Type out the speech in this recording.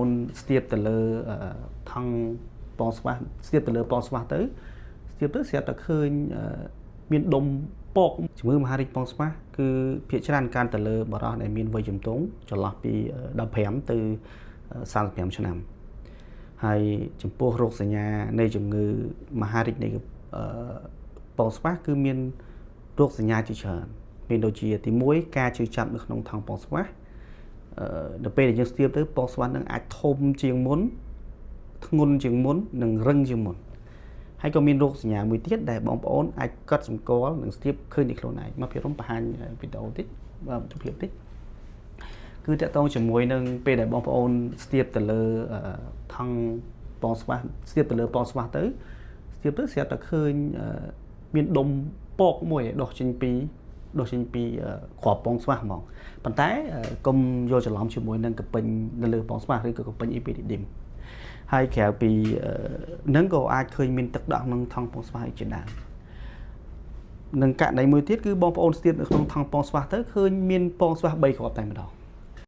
អូនស្ទាបទៅលើថង់បងស្វាស្ទាបទៅលើបងស្វាទៅស្ទាបទៅស្រាប់តែឃើញមានដុំពកជំងឺមហារីកបងស្វាគឺភាគច្រើនកាន់ទៅលើបរិសុទ្ធដែលមានវ័យជំទង់ចន្លោះពី15ទៅ45ឆ្នាំហើយចំពោះរោគសញ្ញានៃជំងឺមហារីកនៃបងស្វាគឺមានរោគសញ្ញាជាច្រើនមានដូចជាទី1ការជឿចាប់នៅក្នុងថង់បងស្វាដល់ពេលដែលយើងស្ទាបទៅបងស្វានឹងអាចធំជាងមុនធ្ងន់ជាងមុននិងរឹងជាងមុនហើយក៏មានរោគសញ្ញាមួយទៀតដែលបងប្អូនអាចកត់សម្គាល់និងស្ទាបឃើញពីខ្លួនឯងមកពីរំបង្ហាញវីដេអូតិចបាទទិភាពតិចគឺតកតងជាមួយនឹងពេលដែលបងប្អូនស្ទាបទៅលើថង់បងស្វាស្ទាបទៅលើបងស្វាទៅស្ទាបទៅស្រាប់តែឃើញមានដុំពកមួយដុសចេញពីគ្រាប់បងស្វាហ្មងប៉ុន្តែកុំយកច្រឡំជាមួយនឹងកពេញនៅលើបងស្វាឬក៏កពេញអ៊ីពីឌីឌីមហើយក្រៅពីនឹងក៏អាចឃើញមានទឹកដក់ក្នុងថង់បងស្វាជាដើមនឹងករណីមួយទៀតគឺបងប្អូនស្ទាបនៅក្នុងថង់បងស្វាទៅឃើញមានបងស្វា3គ្រាប់តែម្ដង